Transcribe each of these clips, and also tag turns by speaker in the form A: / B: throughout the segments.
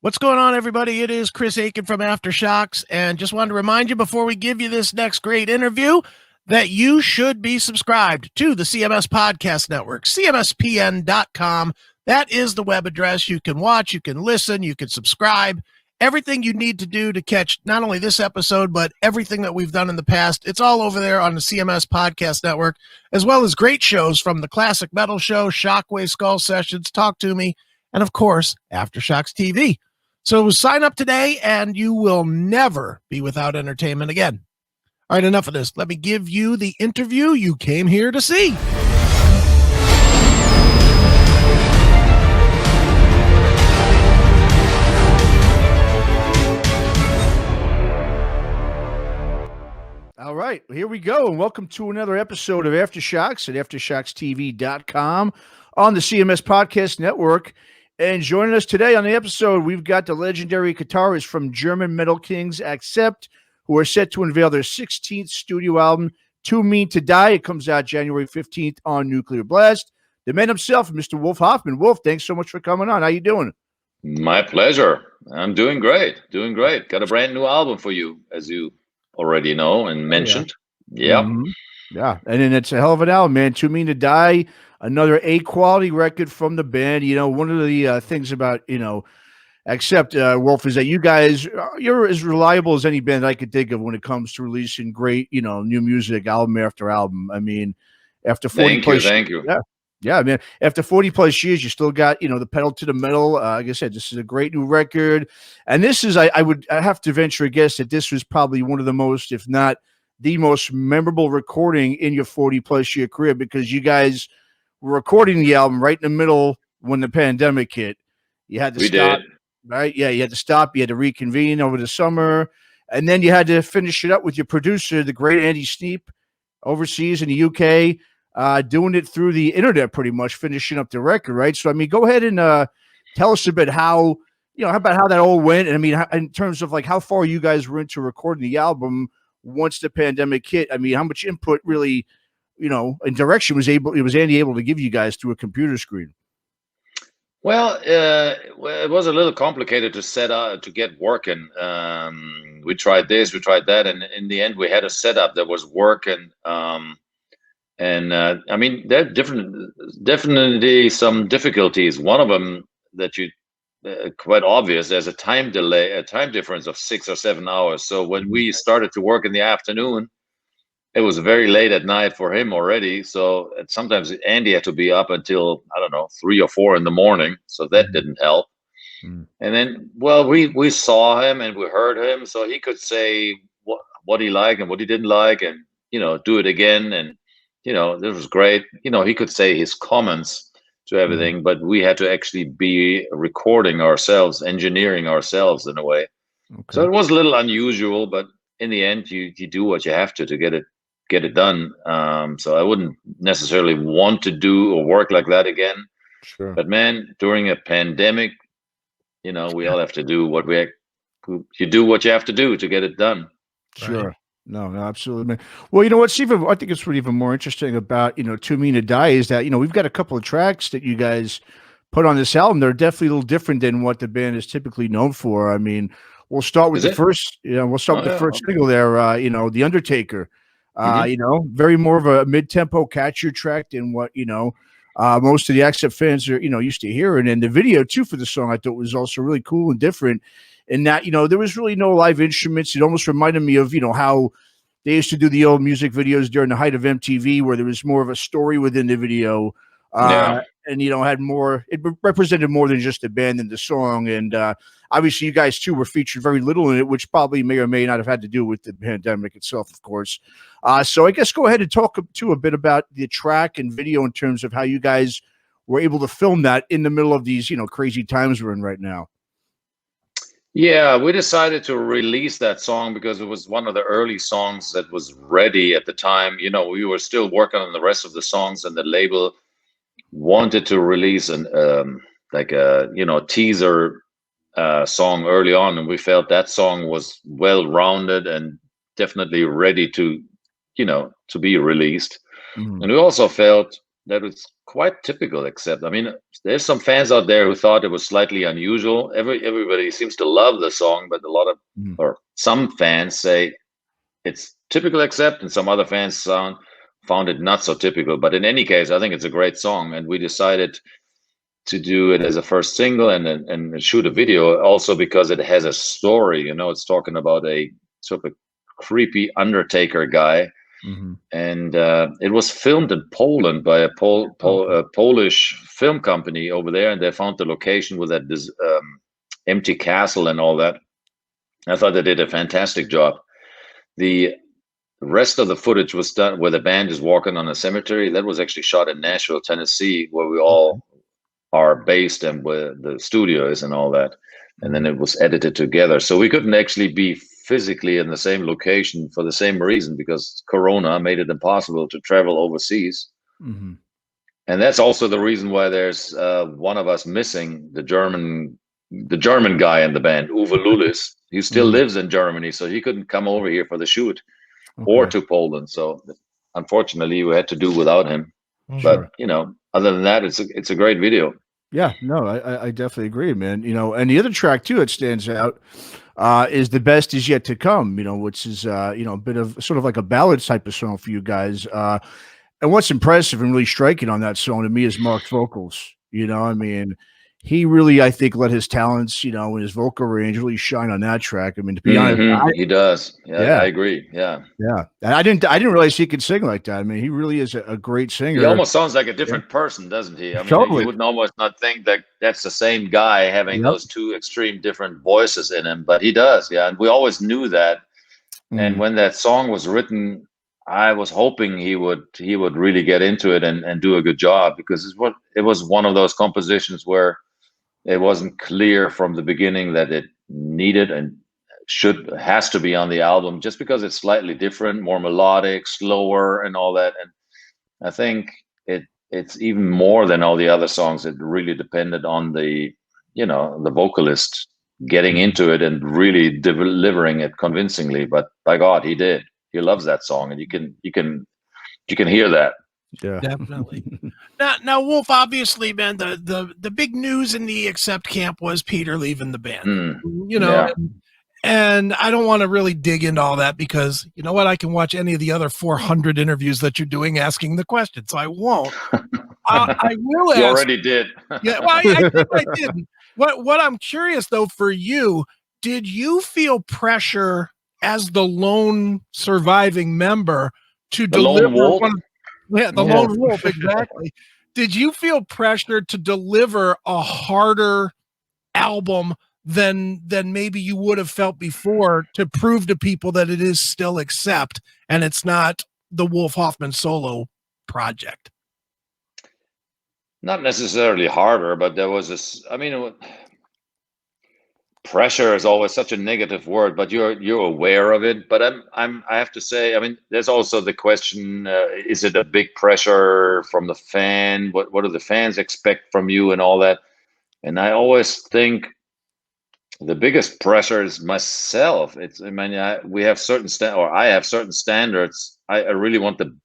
A: What's going on, everybody? It is Chris Aiken from Aftershocks, and just wanted to remind you before we give you this next great interview that you should be subscribed to the CMS Podcast Network, cmspn.com. That is the web address. You can watch, you can listen, you can subscribe. Everything you need to do to catch not only this episode, but everything that we've done in the past. It's all over there on the CMS Podcast Network, as well as great shows from the Classic Metal Show, Shockwave Skull Sessions, Talk to Me, and of course, Aftershocks TV. So sign up today and you will never be without entertainment again. All right, enough of this. Let me give you the interview you came here to see. All right, here we go, and welcome to another episode of Aftershocks at AftershocksTV.com on the CMS Podcast Network. And joining us today on the episode, we've got the legendary guitarist from German Metal Kings, Accept, who are set to unveil their 16th studio album, Too Mean to Die. It comes out January 15th on Nuclear Blast. The man himself, Mr. Wolf Hoffmann. Wolf, thanks so much for coming on. How you doing?
B: My pleasure. I'm doing great. Doing great. Got a brand new album for you, as you already know and mentioned. Yeah.
A: Mm-hmm. Yeah. And then it's a hell of an album, man. Too Mean to Die. Another A-quality record from the band. You know, one of the things about, Accept, Wolf, is that you guys, you're as reliable as any band I could think of when it comes to releasing great, new music, album after album. I mean, after 40
B: Thank you.
A: Yeah, man. After 40 plus years, you still got, the pedal to the metal. Like I said, this is a great new record. And this is, I have to venture a guess that this was probably one of the most, if not the most memorable recording in your 40 plus year career, because you guys were recording the album right in the middle when the pandemic hit. You had to stop, right? Yeah, you had to stop. You had to reconvene over the summer. And then you had to finish it up with your producer, the great Andy Sneap, overseas in the UK, doing it through the internet pretty much, finishing up the record, right? So, I mean, go ahead and tell us a bit how that all went. And I mean, in terms of like how far you guys were into recording the album once the pandemic hit. I mean, how much input really, and direction was Andy able to give you guys through a computer screen?
B: Well, it was a little complicated to set up, to get working. We tried this, we tried that, and in the end, we had a setup that was working. I mean, there are definitely some difficulties. One of them that quite obvious. There's a time delay, a time difference of 6 or 7 hours. So when we started to work in the afternoon, it was very late at night for him already. So sometimes Andy had to be up until, I don't know, 3 or 4 in the morning. So that didn't help. And then, well, we saw him and we heard him, so he could say what he liked and what he didn't like, and do it again. And this was great. He could say his comments to everything, but we had to actually be recording ourselves, engineering ourselves in a way. Okay. So it was a little unusual, but in the end, you do what you have to get it done. So I wouldn't necessarily want to do or work like that again.
A: Sure.
B: But man, during a pandemic, we all have to do you do what you have to do to get it done.
A: Sure. Right. No, absolutely, man. Well, I think it's even more interesting about, Too Mean to Die is that, we've got a couple of tracks that you guys put on this album. They're definitely a little different than what the band is typically known for. I mean, we'll start with the first single there, The Undertaker. Very more of a mid-tempo catchier track than what, most of the Accept fans are, used to hearing. And the video too for the song I thought was also really cool and different in that, there was really no live instruments. It almost reminded me of, how they used to do the old music videos during the height of MTV, where there was more of a story within the video. And, had more, it represented more than just the band and the song. And obviously you guys too were featured very little in it, which probably may or may not have had to do with the pandemic itself, of course. So I guess go ahead and talk too a bit about the track and video in terms of how you guys were able to film that in the middle of these, crazy times we're in right now.
B: Yeah, we decided to release that song because it was one of the early songs that was ready at the time. We were still working on the rest of the songs, and the label wanted to release an teaser song early on, and we felt that song was well rounded and definitely ready to be released. And we also felt that was quite typical. Except, I mean, there's some fans out there who thought it was slightly unusual. Everybody seems to love the song, but a lot of
A: Mhm.
B: or some fans say it's typical, except, and some other fans found it not so typical. But in any case, I think it's a great song, and we decided to do it as a first single and shoot a video also because it has a story. You know, it's talking about a sort of a creepy undertaker guy,
A: Mhm.
B: and it was filmed in Poland by a Polish film company over there, and they found the location with that this empty castle and all that. I thought they did a fantastic job. The rest of the footage was done where the band is walking on a cemetery. That was actually shot in Nashville, Tennessee, where we all are based and where the studio is and all that. And then it was edited together. So we couldn't actually be physically in the same location for the same reason, because Corona made it impossible to travel overseas.
A: Mhm.
B: And that's also the reason why there's one of us missing, the German guy in the band, Uwe Lulis. He still
A: Mhm.
B: lives in Germany, so he couldn't come over here for the shoot or
A: Okay.
B: to Poland. So unfortunately, we had to do without him. But
A: Sure.
B: you know, other than that, it's a great video.
A: Yeah, no, I definitely agree, man. You know, and the other track too that stands out is "The Best Is Yet to Come." You know, which is you know, a bit of sort of like a ballad type of song for you guys. And what's impressive and really striking on that song to me is Mark's vocals. You know, I mean, he really, I think, let his talents, you know, and his vocal range really shine on that track. I mean, to be honest,
B: He does. Yeah,
A: yeah,
B: I agree. Yeah.
A: yeah, and I didn't realize he could sing like that. I mean, he really is a great
B: He
A: singer.
B: almost sounds like a
A: Yeah,
B: different person, doesn't he? I mean, you
A: totally.
B: wouldn't almost not think that that's the same guy having
A: Yep.
B: those two extreme different voices in him, but he does. Yeah. And we always knew that. And
A: Mm,
B: when that song was written, I was hoping he would really get into it and do a good job, because it was one of those compositions where it wasn't clear from the beginning that it needed and has to be on the album, just because it's slightly different, more melodic, slower, and all that. And I think it's even more than all the other songs. It really depended on the, you know, the vocalist getting
A: mhm.
B: into it and really delivering it convincingly. But by God, he did. He loves that song, and you can hear that.
A: Yeah.
C: Definitely. Now, Wolf, obviously, man, the big news in the Accept camp was Peter leaving the band.
B: Mm,
C: You know,
B: yeah.
C: and I don't want to really dig into all that because you know what? I can watch any of the other 400 interviews that you're doing asking the question, so I won't. I will
B: You
C: ask.
B: already did.
C: Yeah, well, I think I did. What I'm curious though for you, did you feel pressure as the lone surviving member to
B: The Lone
C: deliver
B: Wolf.
C: one? Yeah, the
A: Wolf.
C: lone wolf, exactly. Did you feel pressure to deliver a harder album than maybe you would have felt before to prove to people that it is still Accept and it's not the Wolf Hoffmann solo project?
B: Not necessarily harder, but there was this. I mean, pressure is always such a negative word, but you're aware of it. But I have to say, I mean, there's also the question: is it a big pressure from the fan? What do the fans expect from you and all that? And I always think the biggest pressure is myself. It's, I mean, we have certain or I have certain standards. I really want the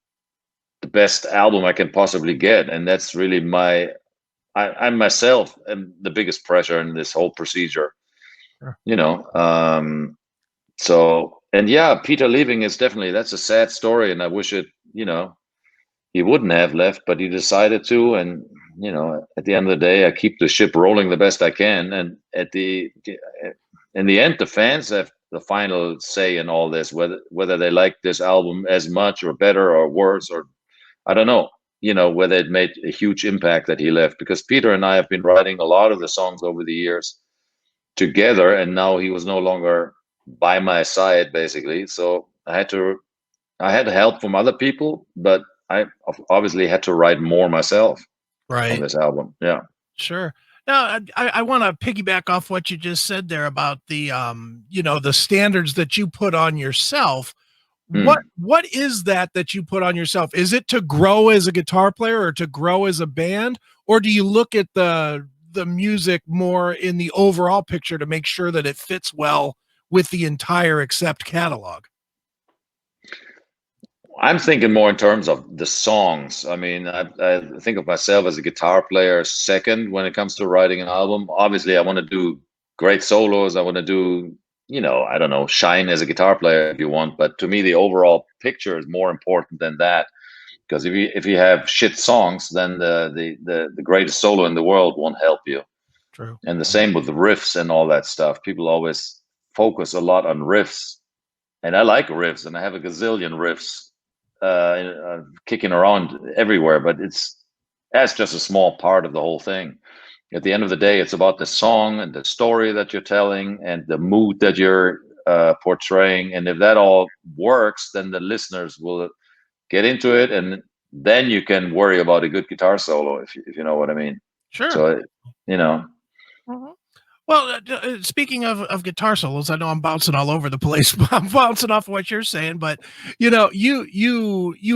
B: best album I can possibly get, and that's really I myself am the biggest pressure in this whole procedure.
C: Sure.
B: You know, so, and yeah, Peter leaving is definitely, that's a sad story, and I wish it, you know, he wouldn't have left, but he decided to. And you know, at the end of the day, I keep the ship rolling the best I can, and in the end, the fans have the final say in all this, whether they like this album as much or better or worse, or I don't know, you know, whether it made a huge impact that he left, because Peter and I have been writing a lot of the songs over the years together, and now he was no longer by my side, basically. So I had help from other people, but I obviously had to write more myself on
C: Right.
B: this album. Yeah.
C: Sure. Now, I want to piggyback off what you just said there about the, you know, the standards that you put on yourself.
B: Hmm.
C: What is that you put on yourself? Is it to grow as a guitar player or to grow as a band, or do you look at the music more in the overall picture to make sure that it fits well with the entire Accept catalog?
B: I'm thinking more in terms of the songs. I mean, I think of myself as a guitar player second when it comes to writing an album. Obviously, I want to do great solos. I want to do, I don't know, shine as a guitar player if you want. But to me, the overall picture is more important than that. Because if you have shit songs, then the greatest solo in the world won't help you.
C: True.
B: And the same with the riffs and all that stuff. People always focus a lot on riffs, and I like riffs, and I have a gazillion riffs kicking around everywhere. But that's just a small part of the whole thing. At the end of the day, it's about the song and the story that you're telling and the mood that you're portraying. And if that all works, then the listeners will get into it, and then you can worry about a good guitar solo, if you know what I mean.
C: Sure.
B: So,
C: Mhm. Well, speaking of guitar solos, I know I'm bouncing all over the place. I'm bouncing off what you're saying, but you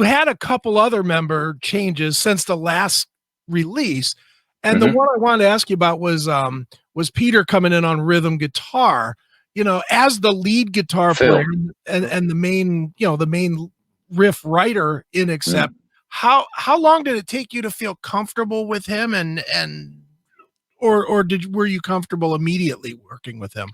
C: had a couple other member changes since the last release, and the one I wanted to ask you about was Peter coming in on rhythm guitar. As the lead guitar
B: Phil.
C: player and the main riff writer in Accept. How long did it take you to feel comfortable with him or were you comfortable immediately working with him?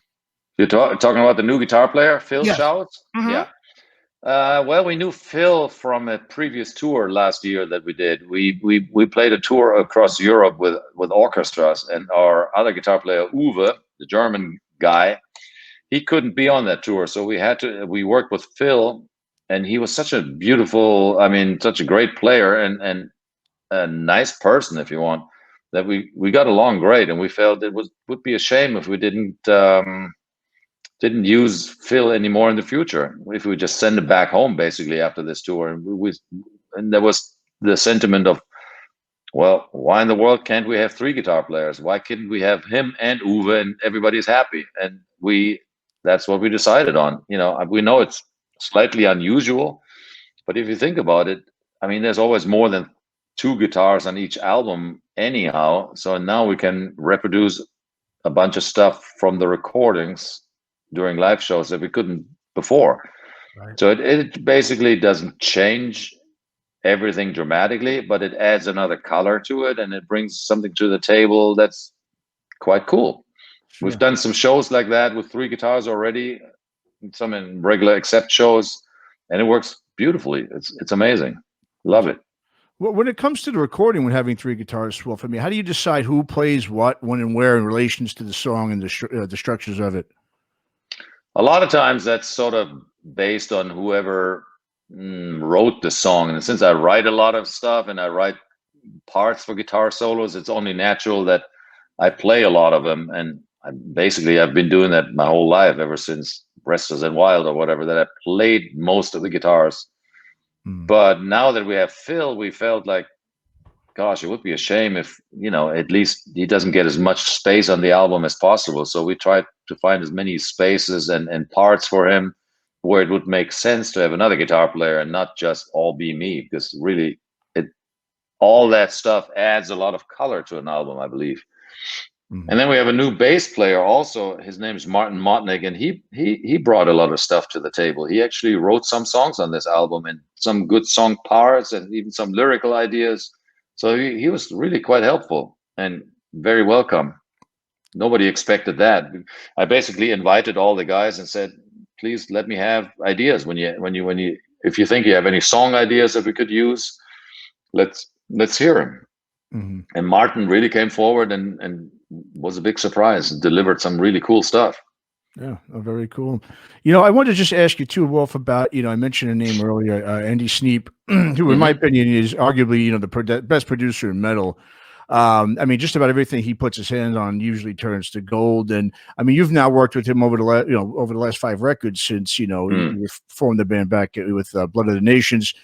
B: You're talking about the new guitar player, Phil
C: Yes.
B: Schauitz?
C: Mhm.
B: Yeah. Well, we knew Phil from a previous tour last year that we did. We played a tour across Europe with orchestras, and our other guitar player, Uwe, the German guy, he couldn't be on that tour. So we worked with Phil, and he was such a such a great player and a nice person, if you want, that we got along great. And we felt it would be a shame if we didn't use Phil anymore in the future. If we just send him back home basically after this tour, and there was the sentiment of, well, why in the world can't we have three guitar players? Why couldn't we have him and Uwe and everybody's happy? And that's what we decided on. We know it's slightly unusual, but if you think about it, I mean, there's always more than two guitars on each album anyhow. So now we can reproduce a bunch of stuff from the recordings during live shows that we couldn't before.
C: Right.
B: So it basically doesn't change everything dramatically, but it adds another color to it, and it brings something to the table that's quite cool.
A: Sure.
B: We've done some shows like that with three guitars already, some in regular Accept shows, and it works beautifully. It's amazing. Love it.
A: Well, when it comes to the recording, when having three guitarists, Wolf, I mean, how do you decide who plays what, when, and where in relations to the song and the structures of it?
B: A lot of times that's sort of based on whoever wrote the song. And since I write a lot of stuff and I write parts for guitar solos, it's only natural that I play a lot of them. And I've been doing that my whole life, ever since Restless and Wild or whatever, that I played most of the guitars. But now that we have Phil, we felt like, gosh, it would be a shame if, at least he doesn't get as much space on the album as possible. So we tried to find as many spaces and parts for him where it would make sense to have another guitar player and not just all be me, because really all that stuff adds a lot of color to an album, I believe. And then we have a new bass player also. His name is Martin Motnick, and he brought a lot of stuff to the table. He actually wrote some songs on this album, and some good song parts and even some lyrical ideas. So he was really quite helpful and very welcome. Nobody expected that. I basically invited all the guys and said, please let me have ideas if you think you have any song ideas that we could use, let's hear them. And Martin really came forward and was a big surprise and delivered some really cool stuff.
A: Yeah, very cool. I wanted to just ask you too, Wolf, about, I mentioned a name earlier, Andy Sneap, who in my opinion is arguably, the best producer in metal. I mean, just about everything he puts his hands on usually turns to gold. And I mean, you've now worked with him over the last 5 records since, you formed the band back with Blood of the Nations.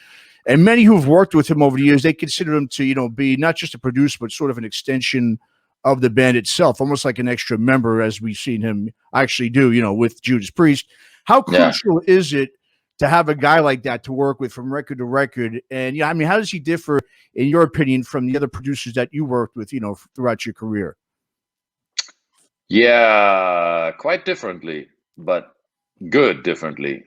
A: And many who've worked with him over the years, they consider him to, be not just a producer, but sort of an extension of the band itself, almost like an extra member, as we've seen him actually do, with Judas Priest. How crucial is it to have a guy like that to work with from record to record? And I mean, how does he differ, in your opinion, from the other producers that you worked with, throughout your career?
B: Yeah, quite differently, but good differently.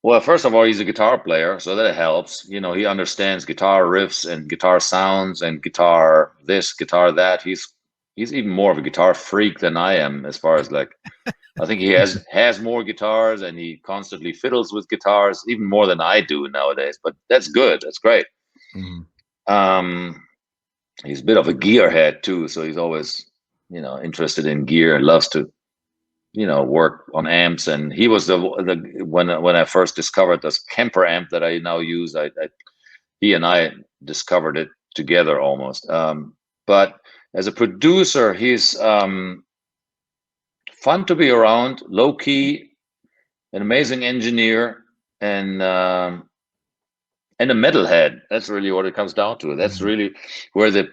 B: Well, first of all, he's a guitar player, so that helps. You know, he understands guitar riffs and guitar sounds and guitar this, guitar that. He's even more of a guitar freak than I am, as far as like I think he has more guitars and he constantly fiddles with guitars, even more than I do nowadays. But that's good. That's great.
A: Mhm.
B: He's a bit of a gearhead too, so he's always, you know, interested in gear and loves to, you know, work on amps. And he was the when I first discovered this Kemper amp that I now use, he and I discovered it together almost. But as a producer, he's fun to be around, low key, an amazing engineer, and a metalhead. That's really what it comes down to. That's really where the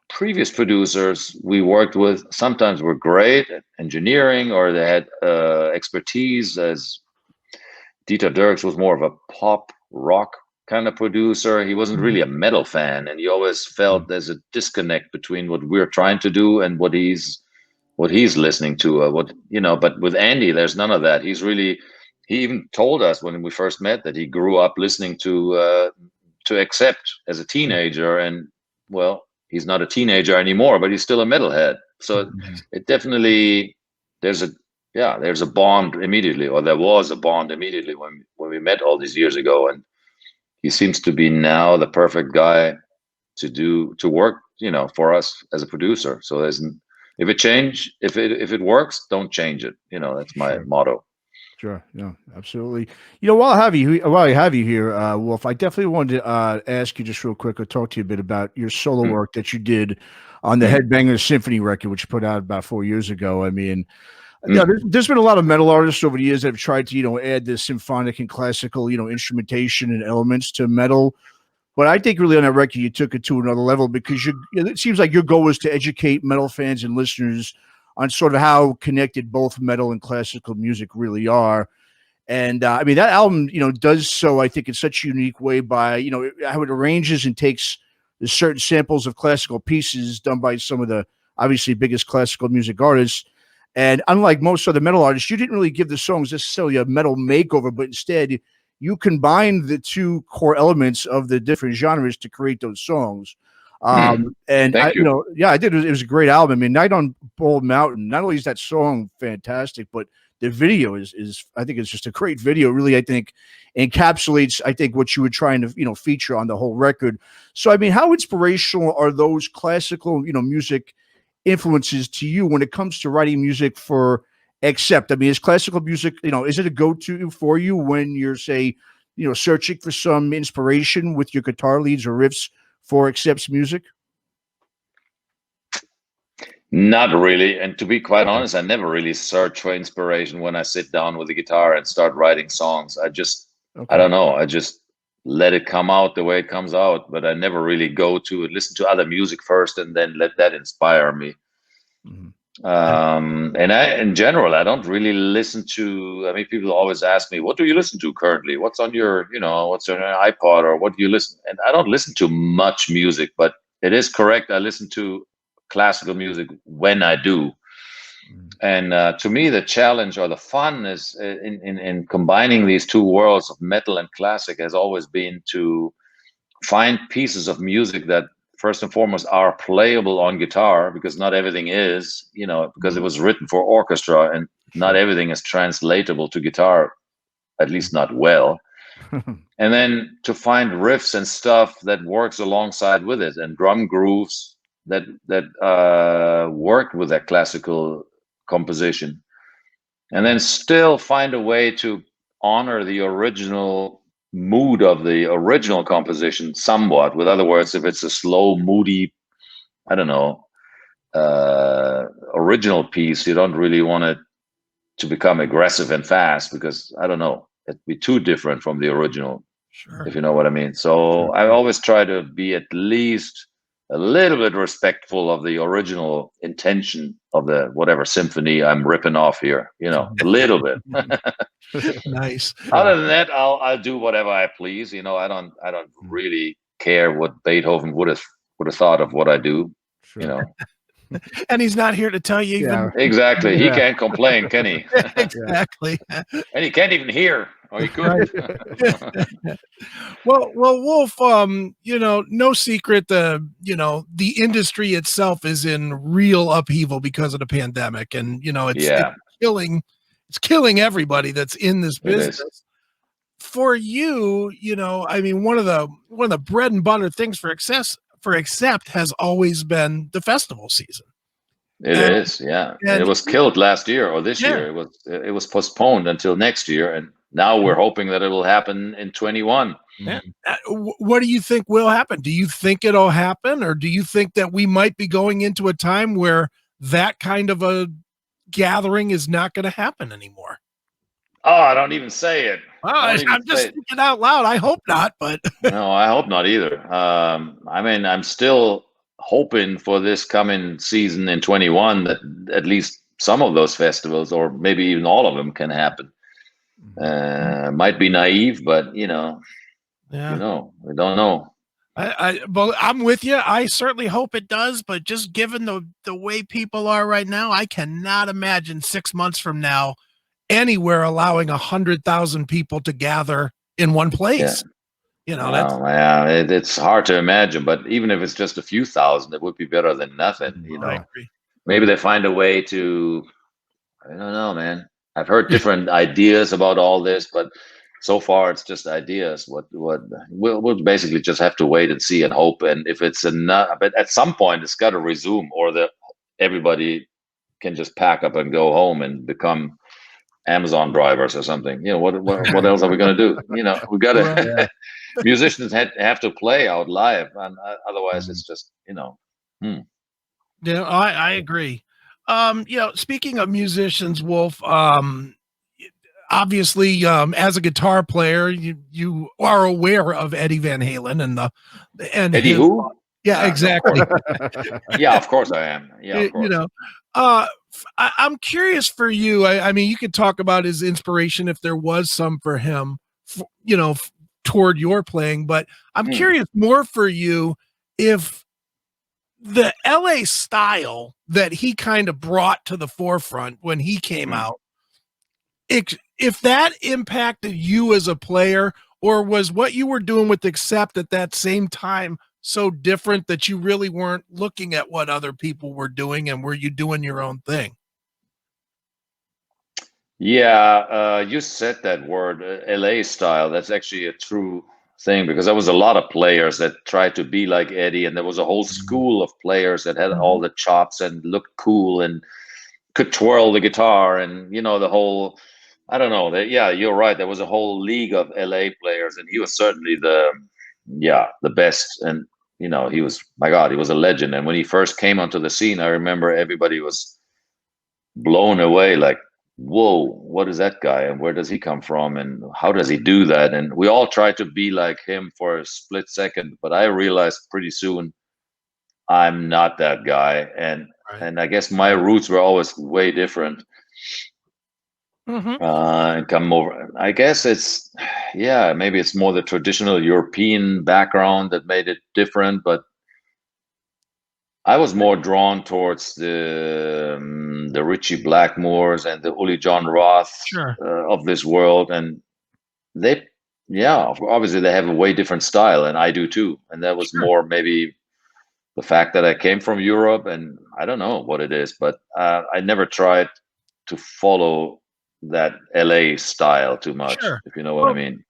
B: previous producers we worked with sometimes were great at engineering, or they had expertise. As Dieter Dirks was more of a pop rock kind of producer. He wasn't really a metal fan, and you always felt there's a disconnect between what we're trying to do and what he's listening to. What, you know, but with Andy, there's none of that. He even told us when we first met that he grew up listening to Accept as a teenager, and well, he's not a teenager anymore, but he's still a metalhead. So it definitely, there's a bond immediately, or there was a bond immediately when we met all these years ago. And he seems to be now the perfect guy to work, you know, for us as a producer. So if it works, don't change it. You know, that's my motto.
A: Sure. Yeah, absolutely. You know, while I have you here, Wolf, I definitely wanted to ask you just real quick or talk to you a bit about your solo work that you did on the Headbangers Symphony record, which you put out about 4 years ago. I mean, yeah, there's been a lot of metal artists over the years that have tried to, you know, add the symphonic and classical, you know, instrumentation and elements to metal. But I think really on that record, you took it to another level because it seems like your goal was to educate metal fans and listeners on sort of how connected both metal and classical music really are. And I mean, that album, you know, does so, I think, in such a unique way by, you know, how it arranges and takes the certain samples of classical pieces done by some of the obviously biggest classical music artists. And unlike most other metal artists, you didn't really give the songs necessarily a metal makeover, but instead you combined the two core elements of the different genres to create those songs. And
B: Thank you.
A: you know, yeah, I did. It was a great album. I mean, Night on Bald Mountain, not only is that song fantastic, but the video is I think it's just a great video. Really, I think encapsulates, I think, what you were trying to, you know, feature on the whole record. So, I mean, how inspirational are those classical, you know, music influences to you when it comes to writing music for Accept? I mean, is classical music, you know, is it a go-to for you when you're, say, you know, searching for some inspiration with your guitar leads or riffs for Accept's music?
B: Not really. And to be quite honest, I never really search for inspiration when I sit down with the guitar and start writing songs. I don't know. I just let it come out the way it comes out. But I never really go to listen to other music first and then let that inspire me. And in general, I don't really listen to, I mean, people always ask me, what do you listen to currently? What's on your, you know, what's on your iPod, or what do you listen? And I don't listen to much music, but it is correct. I listen to classical music when I do. And to me, the challenge or the fun is in combining these two worlds of metal and classic has always been to find pieces of music that first and foremost are playable on guitar, because not everything is, you know, because it was written for orchestra and not everything is translatable to guitar, at least not well. And then to find riffs and stuff that works alongside with it, and drum grooves that work with that classical composition, and then still find a way to honor the original mood of the original composition somewhat. With other words, if it's a slow, moody, I don't know, original piece, you don't really want it to become aggressive and fast, because I don't know, it'd be too different from the original, if you know what I mean. So I always try to be at least a little bit respectful of the original intention of the whatever symphony I'm ripping off here, you know, a little bit.
C: Nice.
B: Other than that, I'll do whatever I please. You know, I don't really care what Beethoven would have thought of what I do. You know.
C: And he's not here to tell you even.
B: Exactly. He can't complain, can he?
C: Exactly.
B: And he can't even hear. or he could.
C: Well, Wolf, no secret the industry itself is in real upheaval because of the pandemic, and
B: Yeah,
C: it's killing everybody that's in this
B: it is.
C: business. For you, I mean, one of the bread and butter things for Accept has always been the festival season.
B: It is, yeah.
C: And
B: it was killed last year or this year. It was postponed until next year, and now we're hoping that it will happen in 21.
C: Yeah. What do you think will happen? Do you think it'll happen, or do you think that we might be going into a time where that kind of a gathering is not going to happen anymore?
B: Oh, don't even say it.
C: I'm just thinking out loud. I hope not, but
B: no, I hope not either. I mean, I'm still hoping for this coming season in 21 that at least some of those festivals, or maybe even all of them, can happen. Might be naive, but we don't know.
C: Well, I'm with you. I certainly hope it does, but just given the way people are right now, I cannot imagine 6 months from now anywhere allowing 100,000 people to gather in one place.
B: It's hard to imagine, but even if it's just a few thousand, it would be better than nothing.
C: I agree.
B: Maybe they find a way to, I don't know, man. I've heard different ideas about all this, but so far it's just ideas. We'll basically just have to wait and see and hope. And if it's enough, but at some point it's got to resume, or everybody can just pack up and go home and become Amazon drivers or something. What else are we going to do? We got to. Musicians have to play out live, and otherwise it's just
C: Yeah, I agree. Speaking of musicians, Wolf, obviously, as a guitar player, you are aware of Eddie Van Halen and
B: Eddie who?
C: Yeah, exactly.
B: Yeah, of course I am. Yeah, of course.
C: I'm curious for you. I mean, you could talk about his inspiration if there was some for him, toward your playing, but I'm curious more for you if the LA style that he kind of brought to the forefront when he came out, if that impacted you as a player, or was what you were doing with Accept at that same time so different that you really weren't looking at what other people were doing, and were you doing your own thing?
B: Yeah, you said that word, LA style. That's actually a true thing, because there was a lot of players that tried to be like Eddie, and there was a whole school of players that had all the chops and looked cool and could twirl the guitar, and the whole, I don't know, yeah, you're right, there was a whole league of LA players, and he was certainly the best. And he was, my God, he was a legend. And when he first came onto the scene, I remember everybody was blown away, like, whoa, what is that guy, and where does he come from, and how does he do that? And we all tried to be like him for a split second, but I realized pretty soon I'm not that guy, and I guess my roots were always way different. And come over, I guess it's maybe it's more the traditional European background that made it different, but I was more drawn towards the Ritchie Blackmores and the Uli John Roth of this world, and they, obviously they have a way different style, and I do too. And that was more maybe the fact that I came from Europe, and I don't know what it is, but I never tried to follow that LA style too much, if you know what I mean.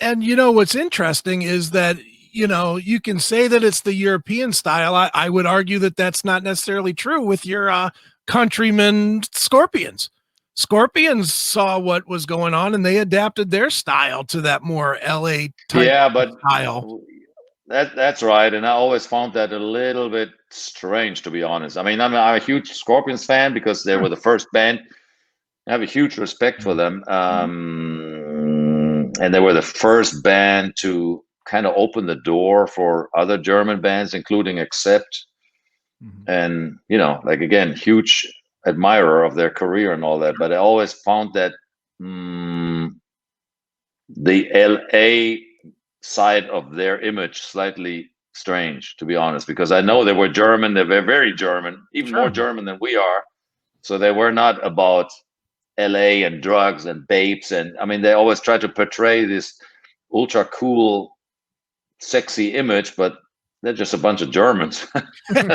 C: And what's interesting is that you can say that it's the European style. I would argue that that's not necessarily true with your countrymen Scorpions. Scorpions saw what was going on, and they adapted their style to that more LA type style.
B: That's right, and I always found that a little bit strange, to be honest. I mean, I'm a huge Scorpions fan because they were the first band. I have a huge respect for them, and they were the first band to kind of open the door for other German bands, including Accept. And like, again, huge admirer of their career and all that, but I always found that the LA side of their image slightly strange, to be honest, because I know they were German, they were very German, even more German than we are, so they were not about LA and drugs and babes, and I mean they always try to portray this ultra cool, sexy image, but they're just a bunch of Germans. And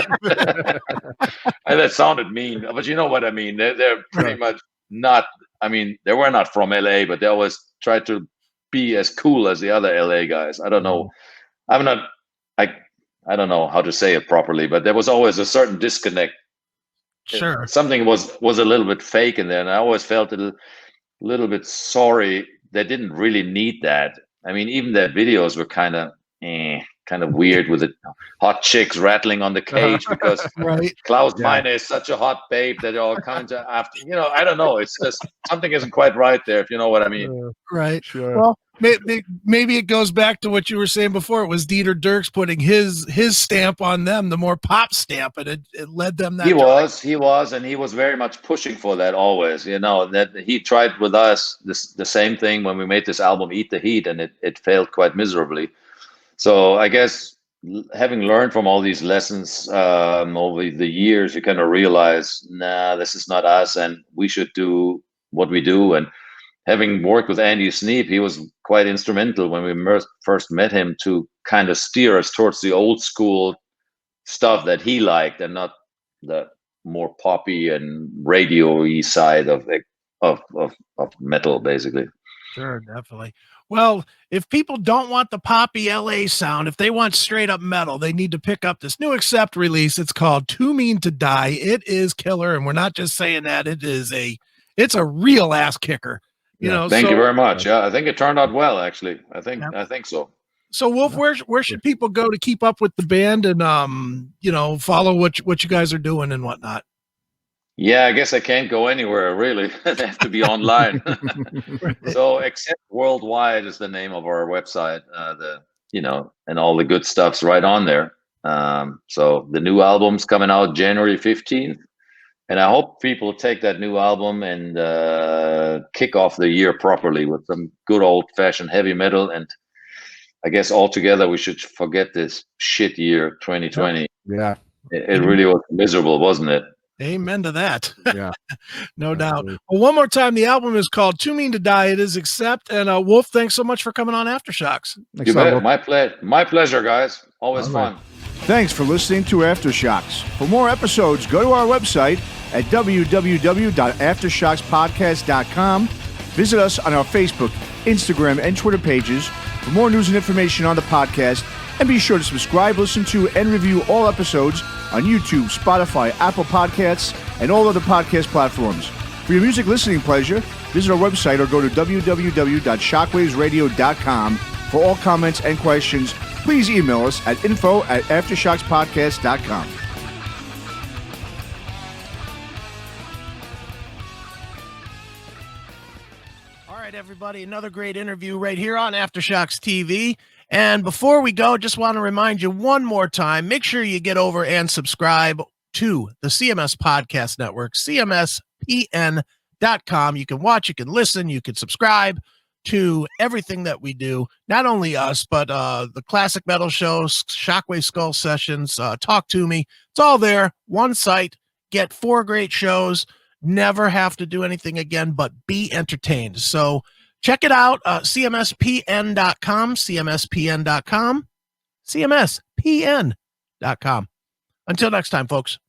B: that sounded mean, but you know what I mean. They're pretty much not. I mean, they were not from LA, but they always tried to be as cool as the other LA guys. I don't know. I'm not. I don't know how to say it properly, but there was always a certain disconnect.
C: Sure.
B: Something was a little bit fake in there, and I always felt a little bit sorry. They didn't really need that. I mean, even their videos were kind of weird with the hot chicks rattling on the cage because Klaus Meine is such a hot babe that they're all kind of after. You know, I don't know. It's just something isn't quite right there, if you know what I mean.
C: Right.
A: Sure.
C: Well, maybe it goes back to what you were saying before. It was Dieter Dirks putting his stamp on them, the more pop stamp, and it led them that. He
B: was, and he was very much pushing for that always. You know, that he tried with us the same thing when we made this album, Eat the Heat, and it failed quite miserably. So I guess having learned from all these lessons over the years, you kind of realize, nah, this is not us, and we should do what we do. And having worked with Andy Sneap, he was quite instrumental when we first met him to kind of steer us towards the old school stuff that he liked, and not the more poppy and radio-y side of metal, basically.
C: Sure, definitely. Well, if people don't want the poppy LA sound, if they want straight up metal, they need to pick up this new Accept release. It's called Too Mean to Die. It is killer, and we're not just saying that. It's a real ass kicker. You know.
B: Thank you very much. Yeah, I think it turned out well, actually. I think so.
C: So Wolf, where should people go to keep up with the band and follow what you guys are doing and whatnot?
B: Yeah, I guess I can't go anywhere really. They have to be online. So Accept Worldwide is the name of our website. And all the good stuff's right on there. So the new album's coming out January 15th. And I hope people take that new album and kick off the year properly with some good old-fashioned heavy metal. And I guess altogether we should forget this shit year 2020.
A: Yeah.
B: It really was miserable, wasn't it?
C: Amen to that.
A: Yeah.
C: No doubt. Well, one more time, the album is called Too Mean to Die. It is Accept. And Wolf, thanks so much for coming on Aftershocks.
B: You bet. My pleasure, guys. Always fun.
A: Thanks for listening to Aftershocks. For more episodes, go to our website at www.aftershockspodcast.com. Visit us on our Facebook, Instagram, and Twitter pages for more news and information on the podcast. And be sure to subscribe, listen to, and review all episodes on YouTube, Spotify, Apple Podcasts, and all other podcast platforms. For your music listening pleasure, visit our website or go to www.shockwavesradio.com. For all comments and questions, please email us at info@aftershockspodcast.com.
C: All right, everybody, another great interview right here on Aftershocks TV. And before we go, just want to remind you one more time, make sure you get over and subscribe to the CMS Podcast Network, cmspn.com. You can watch, you can listen, you can subscribe to everything that we do. Not only us, but the classic metal shows, Shockwave Skull Sessions, Talk to Me. It's all there. One site. Get 4 great shows. Never have to do anything again but be entertained. So check it out, cmspn.com, cmspn.com, cmspn.com. Until next time, folks.